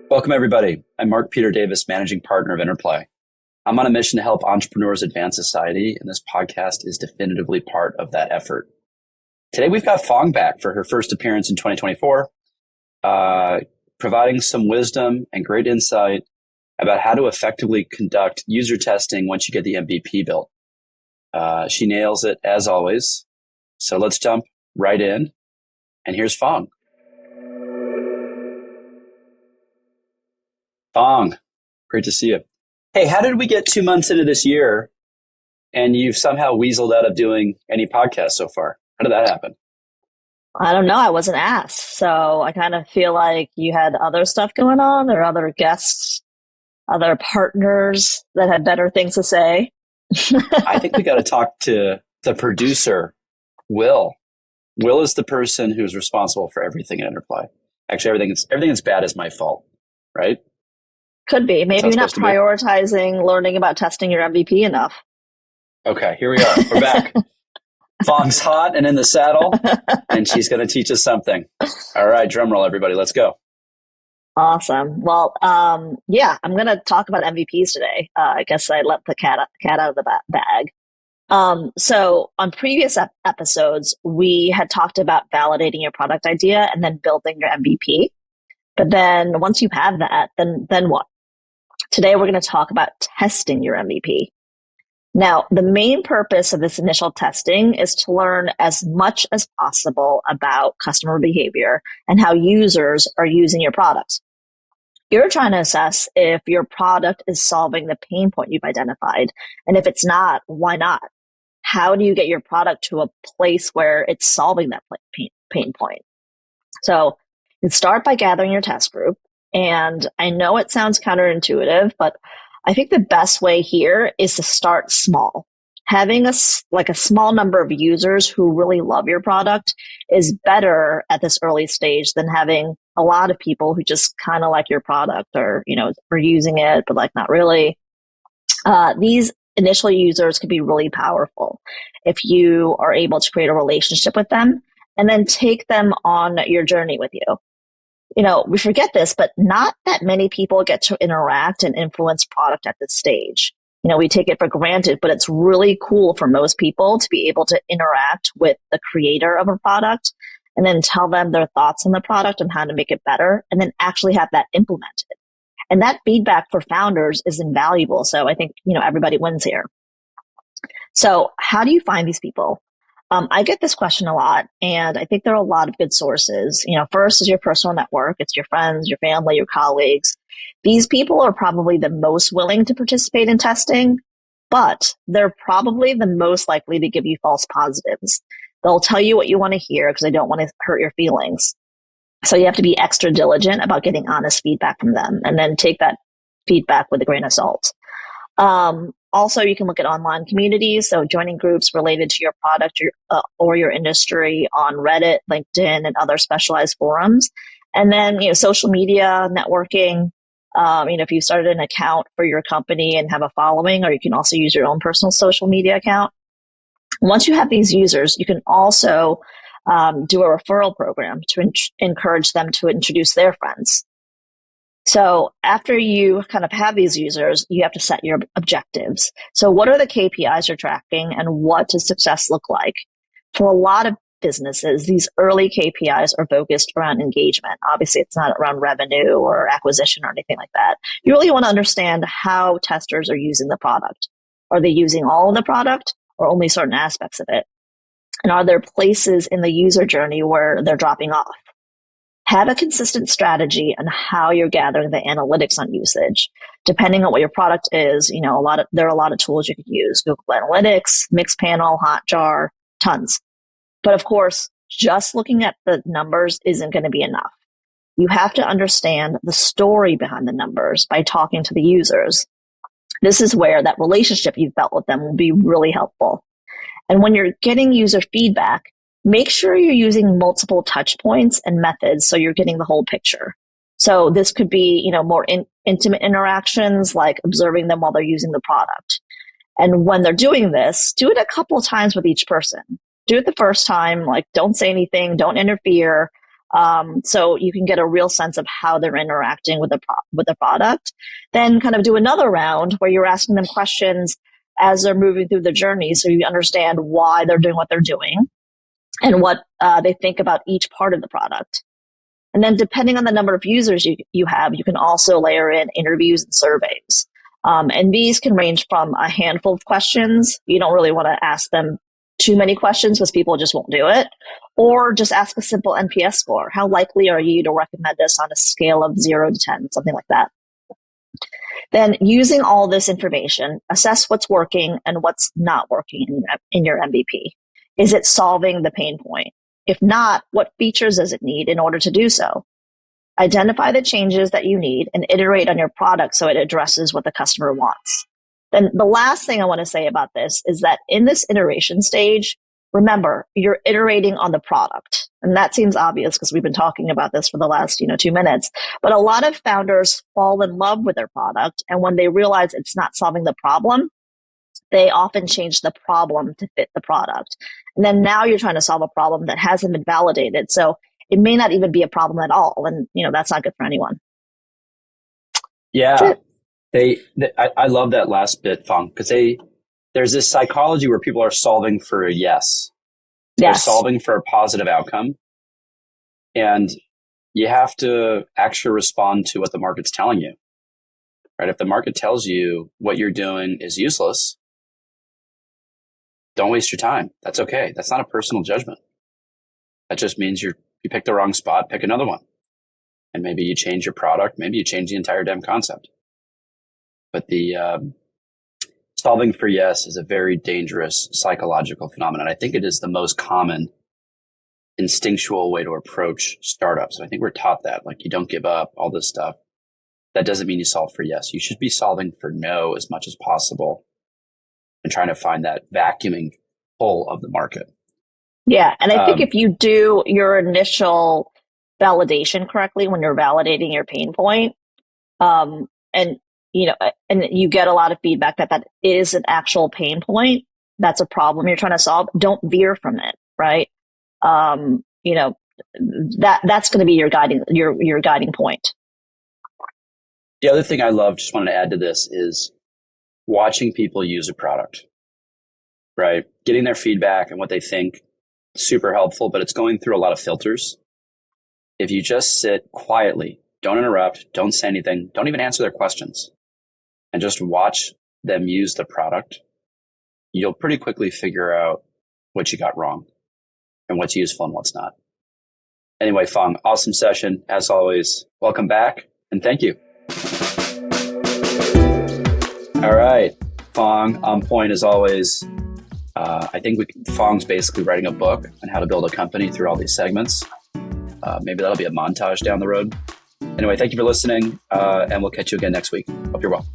Welcome, everybody. I'm Mark Peter Davis, Managing Partner of Interplay. I'm on a mission to help entrepreneurs advance society, and this podcast is definitively part of that effort. Today, we've got Phuong back for her first appearance in 2024, providing some wisdom and great insight about how to effectively conduct user testing once you get the MVP built. She nails it, as always. So let's jump right in, and here's Phuong. Phuong, great to see you. Hey, how did we get 2 months into this year and you've somehow weaseled out of doing any podcasts so far? How did that happen? I don't know. I wasn't asked. So I kind of feel like you had other stuff going on or other guests, other partners that had better things to say. I think we got to talk to the producer, Will. Will is the person who's responsible for everything at Interplay. Actually, everything that's bad is my fault, right? Could be. Maybe you're not prioritizing learning about testing your MVP enough. Okay, here we are. We're back. Phuong's hot and in the saddle, and she's going to teach us something. All right, drum roll, everybody. Let's go. Awesome. Well, I'm going to talk about MVPs today. I guess I let the cat out of the bag. So on previous episodes, we had talked about validating your product idea and then building your MVP. But then once you have that, then what? Today, we're going to talk about testing your MVP. Now, the main purpose of this initial testing is to learn as much as possible about customer behavior and how users are using your product. You're trying to assess if your product is solving the pain point you've identified. And if it's not, why not? How do you get your product to a place where it's solving that pain point? So you start by gathering your test group. And I know it sounds counterintuitive, but I think the best way here is to start small. Having a small number of users who really love your product is better at this early stage than having a lot of people who just kind of like your product or, are using it, but like not really. These initial users can be really powerful if you are able to create a relationship with them and then take them on your journey with you. We forget this, but not that many people get to interact and influence product at this stage. We take it for granted, but it's really cool for most people to be able to interact with the creator of a product and then tell them their thoughts on the product and how to make it better and then actually have that implemented. And that feedback for founders is invaluable. So I think, everybody wins here. So how do you find these people? I get this question a lot, and I think there are a lot of good sources. First is your personal network. It's your friends, your family, your colleagues. These people are probably the most willing to participate in testing, but they're probably the most likely to give you false positives. They'll tell you what you want to hear because they don't want to hurt your feelings. So you have to be extra diligent about getting honest feedback from them and then take that feedback with a grain of salt. Also, you can look at online communities, so joining groups related to your product or your industry on Reddit, LinkedIn, and other specialized forums. And then, social media, networking. If you started an account for your company and have a following, or you can also use your own personal social media account. Once you have these users, you can also do a referral program to encourage them to introduce their friends. So after you kind of have these users, you have to set your objectives. So what are the KPIs you're tracking and what does success look like? For a lot of businesses, these early KPIs are focused around engagement. Obviously, it's not around revenue or acquisition or anything like that. You really want to understand how testers are using the product. Are they using all of the product or only certain aspects of it? And are there places in the user journey where they're dropping off? Have a consistent strategy on how you're gathering the analytics on usage. Depending on what your product is, there are a lot of tools you could use. Google Analytics, Mixpanel, Hotjar, tons. But of course, just looking at the numbers isn't going to be enough. You have to understand the story behind the numbers by talking to the users. This is where that relationship you've built with them will be really helpful. And when you're getting user feedback, make sure you're using multiple touch points and methods so you're getting the whole picture. So this could be, more intimate interactions like observing them while they're using the product. And when they're doing this, do it a couple of times with each person. Do it the first time, like don't say anything, don't interfere, So you can get a real sense of how they're interacting with the product. Then kind of do another round where you're asking them questions as they're moving through the journey, so you understand why they're doing what they're doing and what they think about each part of the product. And then depending on the number of users you have, you can also layer in interviews and surveys. And these can range from a handful of questions. You don't really want to ask them too many questions because people just won't do it. Or just ask a simple NPS score. How likely are you to recommend this on a scale of 0 to 10, something like that? Then using all this information, assess what's working and what's not working in your MVP. Is it solving the pain point? If not, what features does it need in order to do so? Identify the changes that you need and iterate on your product so it addresses what the customer wants. Then the last thing I want to say about this is that in this iteration stage, remember, you're iterating on the product. And that seems obvious because we've been talking about this for the last 2 minutes. But a lot of founders fall in love with their product. And when they realize it's not solving the problem, they often change the problem to fit the product. And then now you're trying to solve a problem that hasn't been validated. So it may not even be a problem at all. And, that's not good for anyone. Yeah. I love that last bit, Phuong, because there's this psychology where people are solving for a yes. They're solving for a positive outcome. And you have to actually respond to what the market's telling you, right? If the market tells you what you're doing is useless, don't waste your time. That's okay. That's not a personal judgment. That just means you picked the wrong spot, pick another one. And maybe you change your product. Maybe you change the entire damn concept. But the solving for yes is a very dangerous psychological phenomenon. I think it is the most common instinctual way to approach startups. I think we're taught that, like, you don't give up, all this stuff. That doesn't mean you solve for yes. You should be solving for no as much as possible and trying to find that vacuuming pull of the market. Yeah. And I think if you do your initial validation correctly when you're validating your pain point, and you get a lot of feedback that is an actual pain point, that's a problem you're trying to solve, don't veer from it, right? That's going to be your guiding point. The other thing I love, just wanted to add to this, is watching people use a product, right? Getting their feedback and what they think, super helpful, but it's going through a lot of filters. If you just sit quietly, don't interrupt, don't say anything, don't even answer their questions, and just watch them use the product, you'll pretty quickly figure out what you got wrong and what's useful and what's not. Anyway, Phuong, awesome session. As always, welcome back and thank you. All right, Phuong, on point as always. I think Phuong's basically writing a book on how to build a company through all these segments. Maybe that'll be a montage down the road. Anyway, thank you for listening, and we'll catch you again next week. Hope you're well.